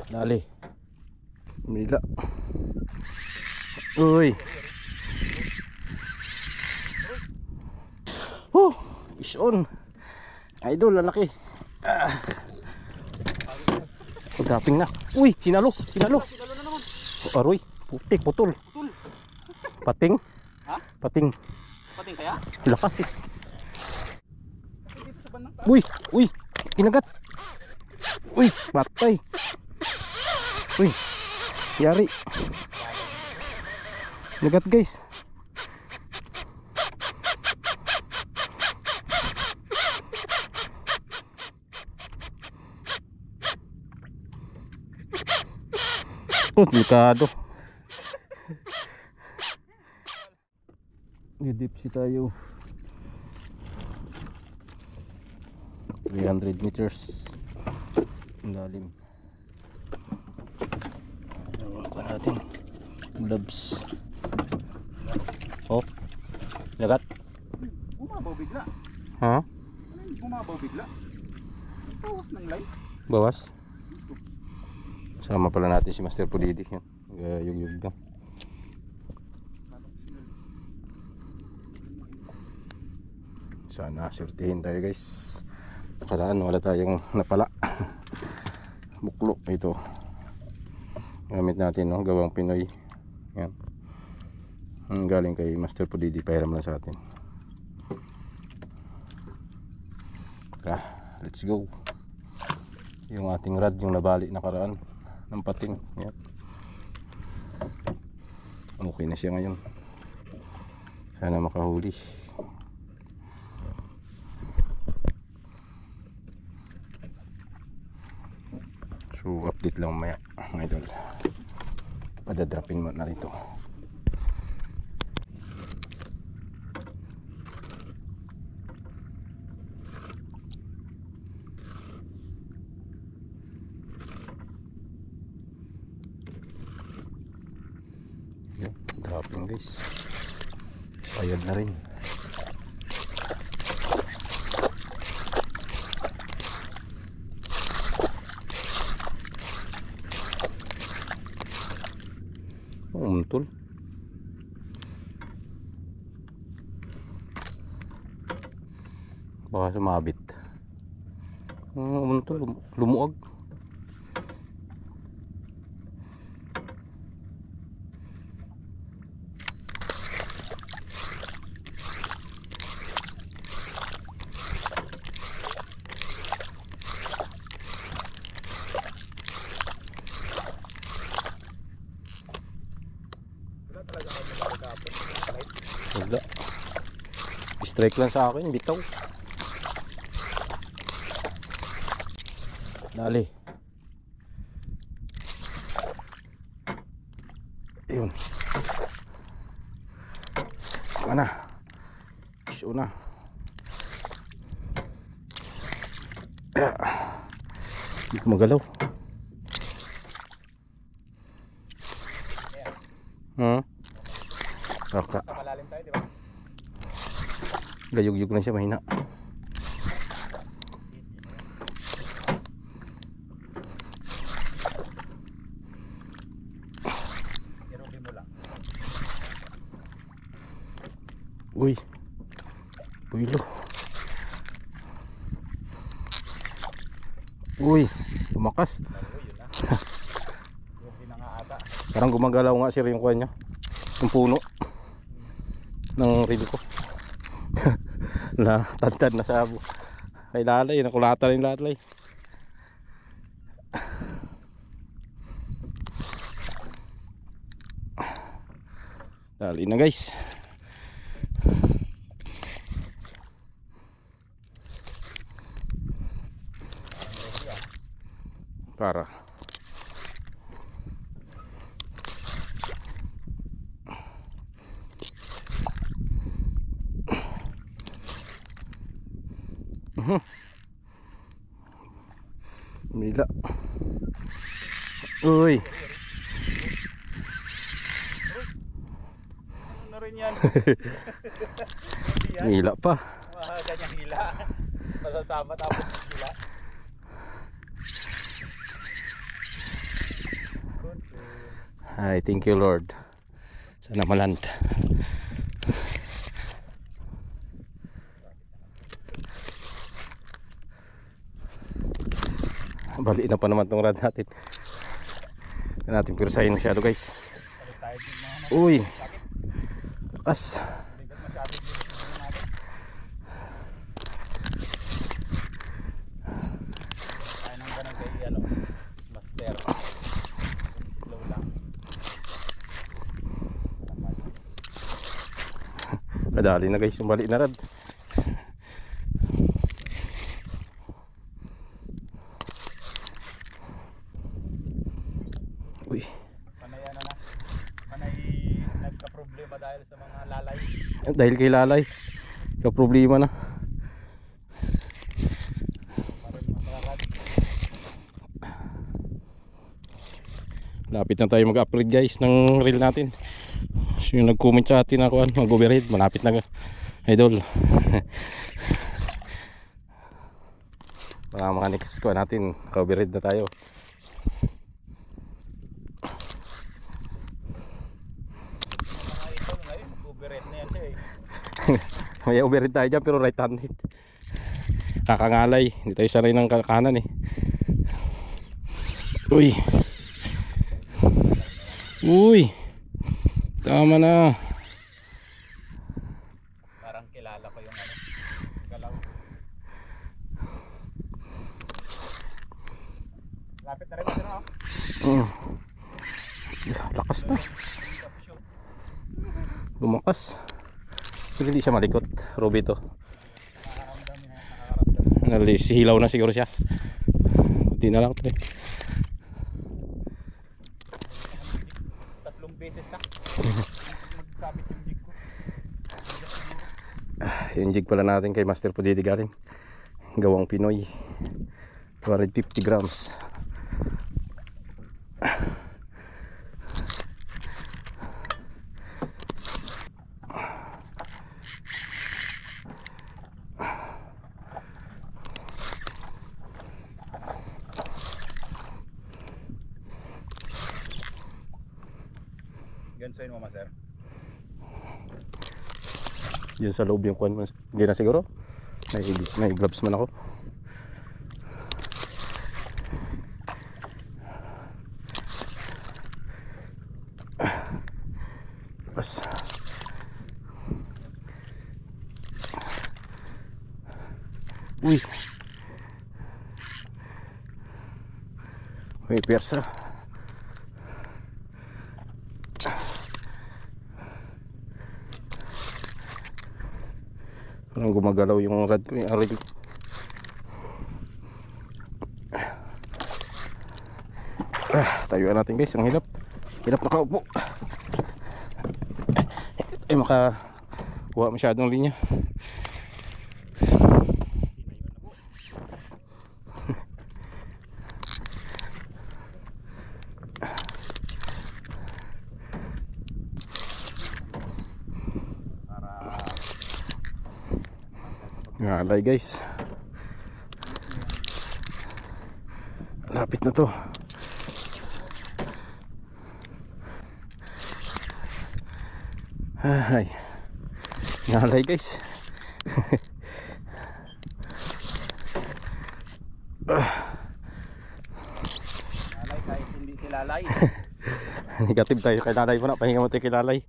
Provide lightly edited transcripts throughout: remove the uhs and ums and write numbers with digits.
Dali. Mila. Uy. Is on. Idol, lalaki. Dropping na. Uy, sinalo. Sinalo na naman. Aroy, putik, putol. Pating. Ha? Pating. Pating kaya? Lakas eh. Uy, uy, kinagat. Uy, patay. Uy, yari. Nagat guys. Oh, delikado. Didipsi tayo. 300 meters. Ang lalim. Ano pa natin? Gloves. Oh, nagat. Bumabaw bigla. Ha? Bumabaw bigla. Bawas ng line. Bawas? Sama pala natin si Master Pudidi. Yung lang. Sana surtihin tayo guys. Nakaraan wala tayong napala. Buklo ito. Gamit natin no, gawang Pinoy. Yan. Ang galing kay Master Pudidi, pahiram lang sa atin. Tara, let's go. Yung ating rad, yung nabali nakaraan ng pating. Yan. Okay na siya ngayon. Sana makahuli. So update lang maya mga idol. Padadropin mo natin ito. Dropping guys. Sayad na rin. Untol. Baka sumabit. Untol, lumuag. Wala. Strike lang sa akin, bitaw. Dali. Ayun. Mana? Show na. Hindi ko magalaw. Kaka. Malalim tayo, di ba? Gayog-yog na siya, mahina. Irubi mo lang. Uy. Puilo. Uy, lumakas. Irubi na nga ata. Parang gumagalaw nga sir yung kuha niya. Yung puno ng reel ko. Na tantad na sa kay lalay, nakulata rin lalay. Dali na guys. Para Mila. Uy. Ano na rin yan? Mila pa. Ganyang hila. Masasama tapos hila. Ay, thank you Lord. Sana maland. Baliin na pa naman tong rod natin. Hindi natin pirsahin masyado guys. Uy, lakas. Kadali na guys yung baliin na rod. Uy. Panay ano na. Panay nagka-problema dahil sa mga lalay. Dahil kay lalay. Ka problema na. Parang masarad. Lapit na tayo mag-upgrade guys ng reel natin. So, yung nag-comment sa atin ako mag-overhead, malapit na idol. Mga next ko natin, ka-overhead na tayo. Overhead na yan siya eh. May overhead tayo dyan pero right handed. Kakangalay, hindi tayo sanay ng kanan eh. Uy. Uy. Tama na. Parang kilala ko yung ano, galaw. Lapit na rin ito na oh. Lakas na. Lumakas. Pero hindi siya malikot. Ruby to. Nalisihilaw na siguro siya. Hindi na lang to eh. 3 beses na. Magsabit yung jig ko. Yung jig pala natin kay Master Pudidi galing. Gawang Pinoy. 250 grams. Gansoin mo, master. Yun sa loob yung kuwan mo. Hindi na siguro. May gloves man ako. Pas. Uy. May persa. Parang gumagalaw yung rod ko, yung reel. Tayuan natin guys, ang hirap. Hirap nakaupo. Makakuha masyadong linya. Ngalay guys. Lapit na to. Ay. Ngalay guys. Lalay kahit hindi si lalay. Negative tayo kay lalay mo na. Pahinga mo tayo kay lalay.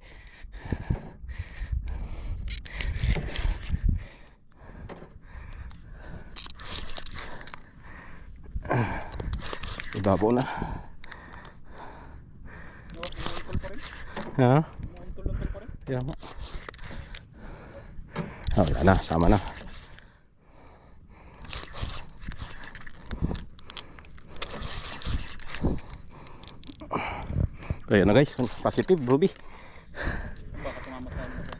Ibabaw na. Umuuntol pa rin. Ha? Umuuntol pa rin. Kaya mo. Wala na, sama na. Kaya na guys, positive Ruby. Baka tumama sa malayo.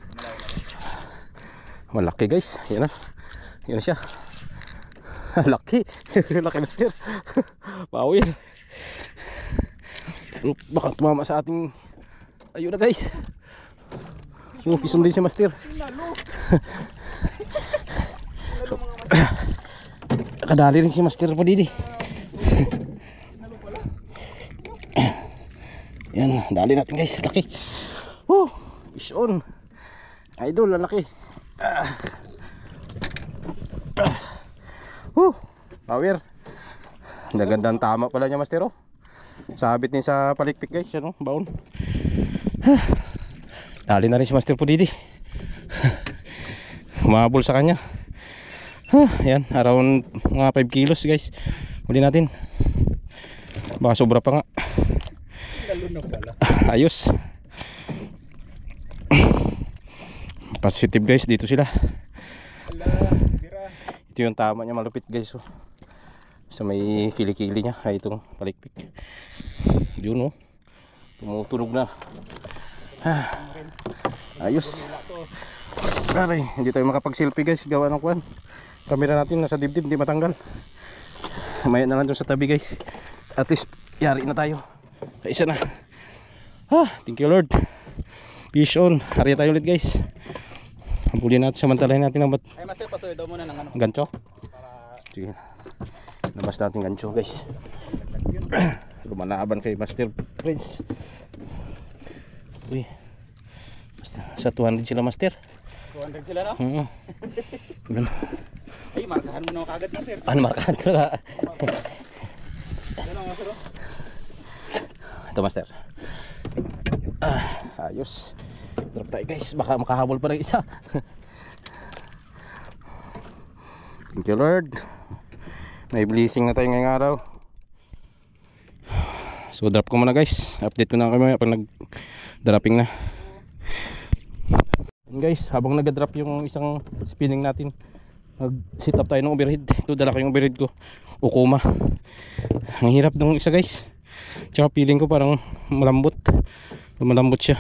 Malaki guys, yan na. Yan na siya. Laki. Laki master. Pawin. Baka tumama sa ating. Ayun na guys. Pison din si master. Nakadali rin si master po didi. Yan, dali natin guys, laki. Woo, fish on. Idol, ang laki. Woo, power. Nagandang tama pala niya, master, oh. Sabit ni sa palikpik guys, ano, baon. Dali na rin si Master Pudidi. Humabol sa kanya. Yan, around mga 5 kilos guys. Huli natin. Baka sobra pa nga. Ayos. Positive guys, dito sila. Ito yung tama niya, malupit guys, oh. Sa may kilikili niya ay itong palikpik. Yun, oh. Tumutunog na. Ayos. Aray, hindi tayo makapag-selfie guys, gawa ng kwan. Kamera natin nasa dibdib, hindi matanggal. Maya na lang doon sa tabi guys. At least yari na tayo. Isa na. Thank you Lord. Fish on. Hari tayo ulit guys. Habulin natin, samantalahin natin ang Ay master, pasuyo daw muna ng ano. gancho. Para Sige. Labas natin gancho guys. Lumalaban kay Master Prince. Uy. Sa 200 sila Master. 200 sila na? Ay, markahan mo na kagad master. Ano markahan ko na? Ano master? Ito Master. Ayos. Drop tayo guys. Baka makahabol pa ng isa. Thank you Lord. May blessing na tayo ngayong araw. So drop ko muna guys. Update ko na kayo pag nag-dropping na. And guys, habang nag-drop yung isang spinning natin, nag-sit up tayo ng overhead. Ito dala ko yung overhead ko, Okuma. Ang hirap ng isa guys. Tsaka feeling ko parang malambot. Malambot siya.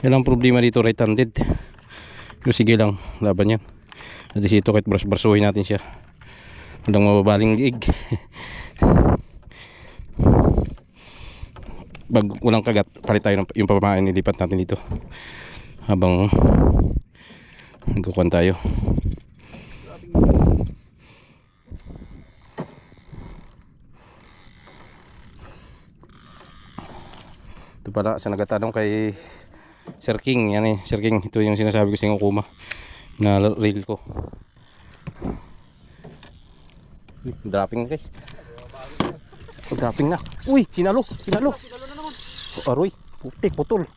Yan ang problema dito, right handed. Pero sige lang, laban yan. At dito kahit brush-brushuhin natin siya, walang mababaling liig. Pag walang kagat, palit tayo yung pamain, nilipat natin dito habang nagkukuhan tayo. Ito pala sa nagatanong kay Sir King, yan eh, Sir King, ito yung sinasabi ko sa inyo, Okuma na reel ko. Dropping na guys. Dropping na. Uy, sinalo. Sinalo na naman. Aroy, putik, putol.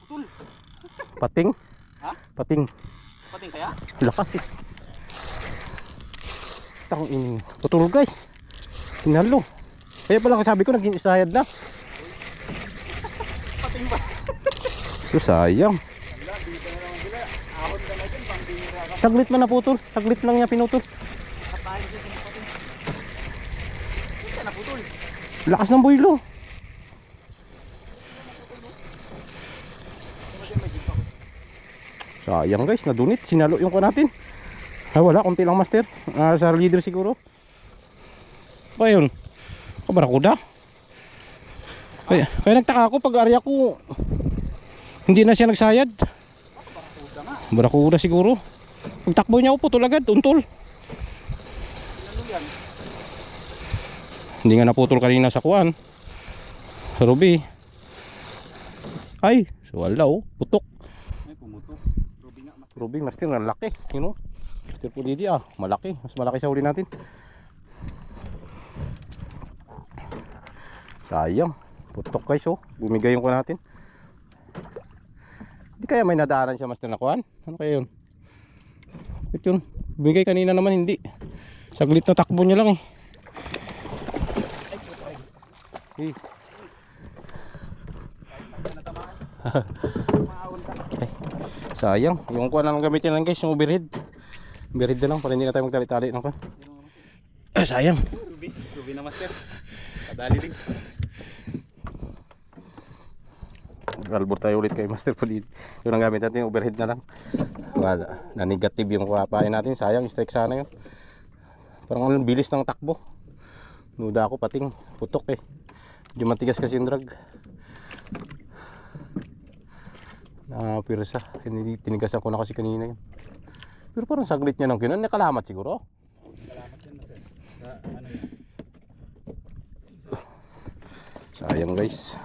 Pating. Ha? Pating. Pating kaya? Lakas eh. Tangin. Putol guys. Sinalo. Kaya pala sabi ko naging isayad na. Pating ba? So sayang. Wala, dito na naman sila. Ahon ka na dyan, pambinira ka. Saglit man naputol. Saglit lang niya pinutol. Katayin dito sa pating. Puta, naputol. Lakas ng boylo. Sayang guys, nadunit. Sinalo yung ko natin. Wala, konti lang Master. Sa leader siguro. Ba yun? Barakuda. Kaya nagtaka ako pag area ko hindi na siya nagsayad. Barakuda nga. Barakuda siguro. Pagtakbo niya ako putol agad, untol. Ano yan? Hindi nga naputol kanina sa kuan. Ruby. Ay, so wala oh, putok. Ay, pumutok. Ruby nga. Ruby, Master, ang laki. You know? Master Pudidi malaki. Mas malaki sa huli natin. Sayang. Putok guys oh. Bumigay yung ko natin. Hindi kaya may nadaanan siya Master na kuan? Ano kaya yun? Bakit yun? Bumigay kanina naman hindi. Saglit na takbo niya lang eh. Hey. Ay, sayang. Yung kuan lang gamitin lang guys, yung overhead. Overhead na lang para hindi na tayo magtali-tali ng kuan. Sayang. Ruby na Master. Kadali din. Albor tayo ulit kay Master Pudidi. Yung ang gamit natin, overhead na lang. Wala, na negative yung kapain natin. Sayang, strike sana yun. Parang ang bilis ng takbo. Nuda ako pating, putok eh. Hindi matigas kasi yung drag. Pirsa, tinigasan ko na kasi kanina yun. Pero parang saglit niya nang kinan, nakalamat siguro. Salamat yan Master. Ano yan? Sayang guys.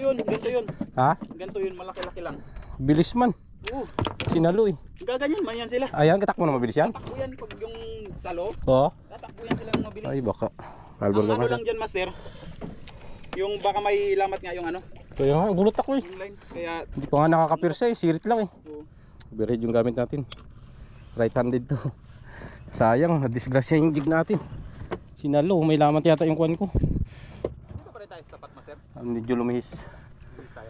ganito yun. Ha? Ganito yun, malaki-laki lang. Bilis man. Oo. Sinalo eh. Gaganyan man yan sila. Ayan, katak mo na mabilis yan? Tatakbo yan pag yung salo. Oo. Tatakbo yan sila ng mabilis. Ay, baka. Ang Albor ka ano master. lang dyan, master. Yung baka may lamat nga yung ano. Kaya nga, gulot ako eh. Yung line. Kaya, Hindi pa nga nakakapirsa eh. Sirit lang eh. oo. Overhead yung gamit natin. Right handed to. Sayang, nadisgrasya yung jig natin. Sinalo, may lamat yata yung kuwan ko. Dito pa rin tayo sa tapat, master. Medyo lumihis. Bilis tayo.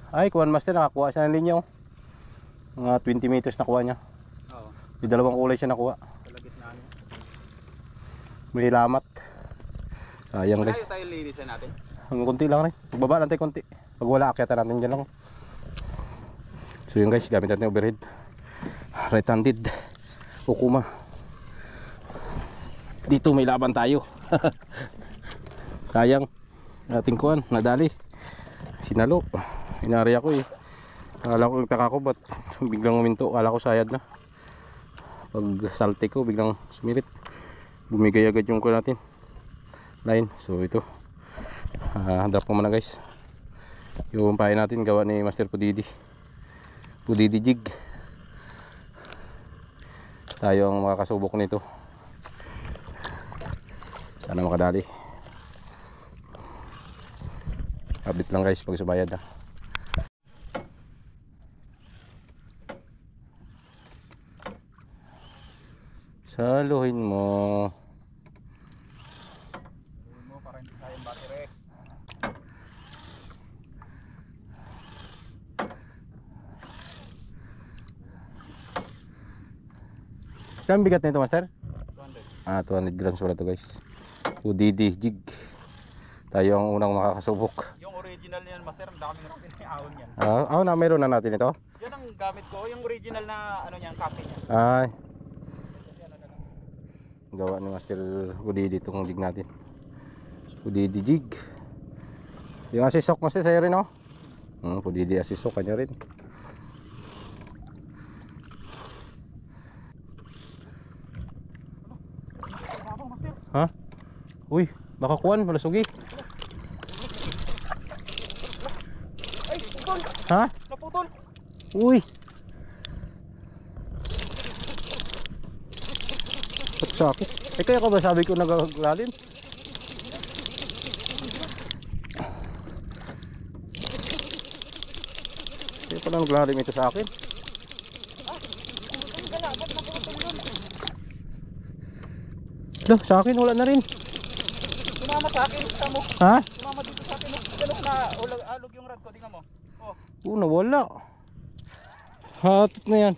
Ay, kuwan master, nakakuha siya ng linya oh. Mga 20 meters nakuha niya. Oo. Di dalawang kulay siya nakuha. Sa gitna niya. May lamat. Sayang guys. Tayo tayo linisin natin. Ang konti lang rin. Magbaba lang tayo konti. Pag wala, akyatan natin dyan lang. So yun guys, gamit natin overhead. Right handed. Ukuma. Dito may laban tayo. Sayang. Ating kuwan, nadali. Sinalo. Inari ako eh. Akala ko, nagtaka ko ba't biglang uminto. Akala ko sayad na. Pag salte ko, biglang sumirit. Bumigay agad yung kuwan natin. Line. So ito. Drop ko muna guys. Yung pahay natin gawa ni Master Pudidi. Pudidi jig. Tayo ang makakasubok nito. Sana makadali. Kabit lang guys pag subayad na. Saluhin mo. Saluhin mo para hindi sayang battery. Saan bigat nito master? 200. 200 grams wala to guys. 2DD jig. Tayo ang unang makakasubok. Yung original niyan, master, ang daming rakin na ahon yan. Na meron na natin ito. Yan ang gamit ko, yung original na ano niyan, copy niya. Ay, Yan ano lang. gawa ni Master Pudidi itong jig natin. Pudidi jig. Yung asisok master sa'yo rin oh. Pudidi asisok kanya rin. Ha? Uy, baka kuwan, malasugi. Ay, putol! Ha? Naputol! Uy. Ba't sakit? Eh kaya ka ba sabi ko naglalim? Kaya pala naglalim ito sa akin. Lo, sa akin wala na rin. Sumama sa akin, kita mo. Ha? Sumama dito sa akin. Ganun na, alog yung rad ko, tingnan mo. Oh, Nawala. Hatot na yan.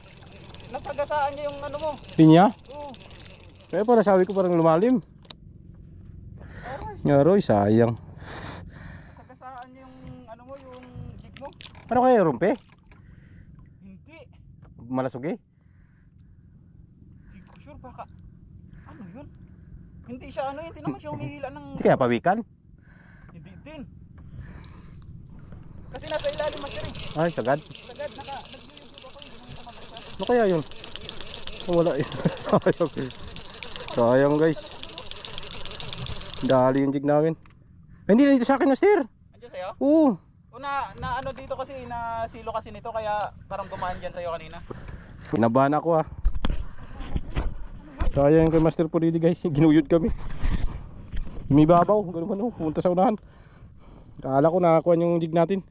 nasagasaan niya yung ano mo. Pinya? Oh, Kaya pala sabi ko parang lumalim. Ngaroy, sayang. nasagasaan niya yung ano mo, yung jig mo. Ano kaya rumpe? Hindi. Malasugi? Hindi ko sure, baka. Ano yun? Hindi siya ano, hindi naman siya humihila ng... Hindi kaya pawikan? Hindi din. Kasi nasa ilalim mas rin. Ay, sagad. Sagad, nag-YouTube ako, hindi naman kumakalasa. Ano kaya yun? Wala yun. Sayang. Sayang guys. Dali yung jig namin. Hindi na dito sa akin master. Andiyan sa'yo? Oo. O na ano dito kasi, na silo kasi nito, kaya parang gumaan dyan sa'yo kanina. Nabahan ako ah. Sayang kay Master Pudidi guys. Ginuyod kami. Umibabaw. Ganun man oh. Pumunta sa unahan. Akala ko nakakuha yung jig natin.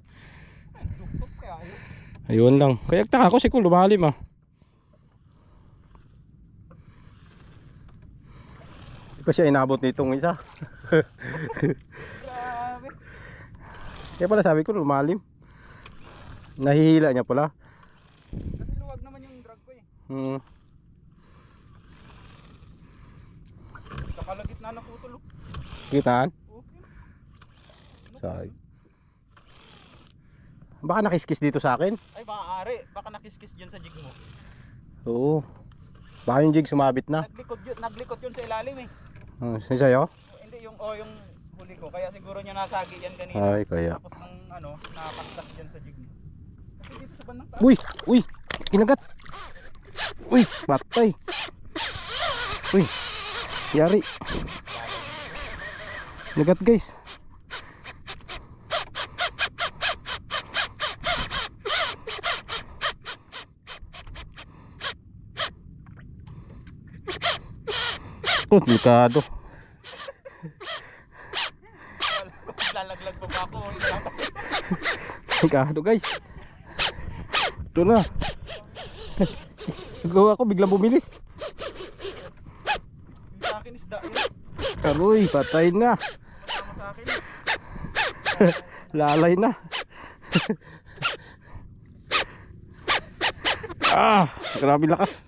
Duktok kaya yun. Ayun lang. Kaya taka ko si Kul. Lumalim ah. Di pa siya inabot nitong isa. Grabe. Kaya pala sabi ko lumalim. Nahihila niya pala. Kasi luwag naman yung drag ko eh. Kakalagit na naputol. Kitaan? Oh, yun. Say. Baka nakiskis dito sa akin. Ay maaari, baka nakiskis dyan sa jig mo. Oo. Baka yung jig sumabit na. Naglikot yun sa ilalim eh. Sa'yo? Hindi yung yung huli ko, kaya siguro niya nasagi yan kanina. Ay, kaya. Tapos nang nakakastas dyan sa jig mo. Kasi dito sa bandang taas. Uy! Uy! Kinagat! Uy! Patay! Uy! Yari! Kinagat guys! Naku, delikado. Lalaglag pa ba ako? Delikado guys. Ito na. Gawa ko biglang bumilis. Yung sa akin isda yun. Aroy, patay na. Kasama sa akin. Lalay na. Grabe lakas.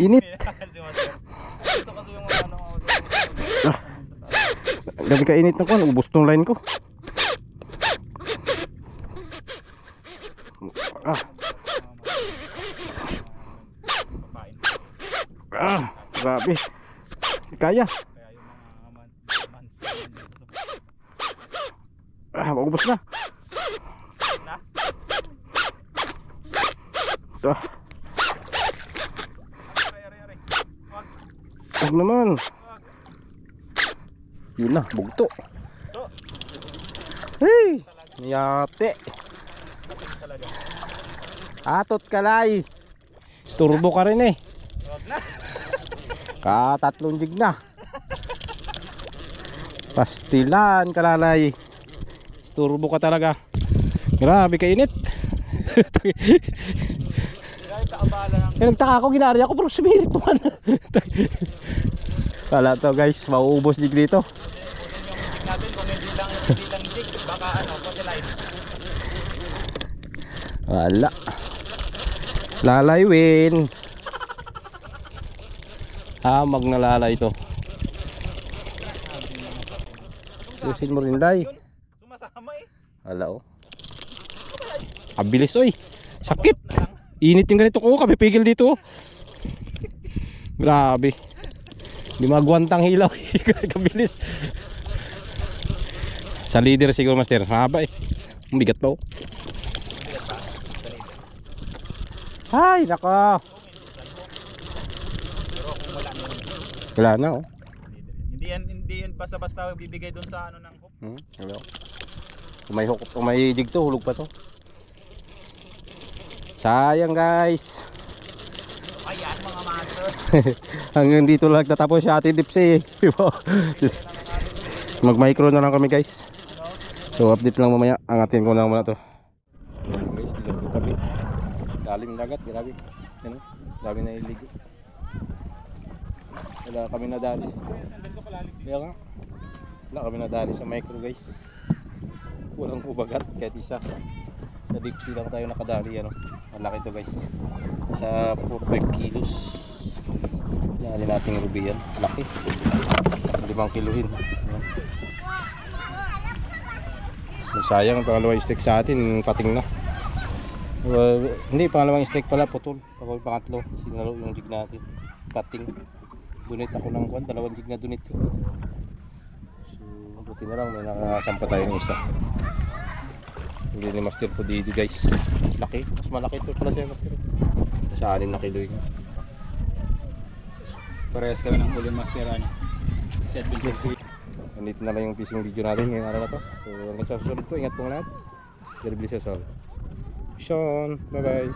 Init. Ito kasi yung ano. Grabe ka init na ko. Ubus tong line ko. Grabe. Kaya. Kaya yung mga Maubos na. na? Ito. Aray. Wag. Huwag naman. Wag. Yun na, bugto. Ito. Hey! Yate. Talaga. Atot kalay. Isturbo ka rin eh. Wag na. Katatlong jig na. Pastilan kalalay. Isturbo ka talaga. Grabe ka init. Kahit kaabala ng Nagtaka ako, ginari ako pero sumirit naman. Wala to guys, mauubos jig dito. yung natin kung hindi lang jig, baka ano, line. Wala. Lalay win. Hamag na lalay to. Lusin mo rin lay. Sumasama eh. Wala oh. Abilis oy. Sakit. Init yung ganito ko, kapipigil dito. Grabe. Hindi magwantang hilaw. Kabilis. Sa leader siguro master. Mahaba eh. Mabigat pa oh. Ay, nako. Wala na oh. Hindi yan basta-basta bibigay doon sa ano ng hook. Hello. Kung may jig to, hulog pa to. Sayang guys. Ayan mga master. Hanggang dito lang tatapos si Ate Dipsy. Mag micro na lang kami guys. So update lang mamaya. Angatin ko na muna to. Dalim dagat, grabe. Yan oh. Grabe na iligo. Wala kami nadali. Kaya nga. Wala kami nadali sa micro guys. Walang ubagat kahit isa. Sa Dipsy lang tayo nakadali ano. Malaki to guys. Sa 45 kilos. Dali nating ruby yan. Laki. 5 kilohin. Ayan. So, sayang pangalawang stick sa atin, pating na. Hindi, pangalawang stick pala putol. Pag pangatlo, sinalo yung jig natin. Cutting. Donate ako ng 2 jig na donate ko. So, buti na lang may nakasampa tayo ng isa. Hindi ni Master po dito guys. Laki, mas malaki ito pala siya Master. Sa 6 na kilo yun. Parehas kami ng huli master ano. Nandito na lang yung fishing video natin ngayong araw na to. So hanggang sa susunod po, ingat po lahat. God bless us all. Sean, bye bye.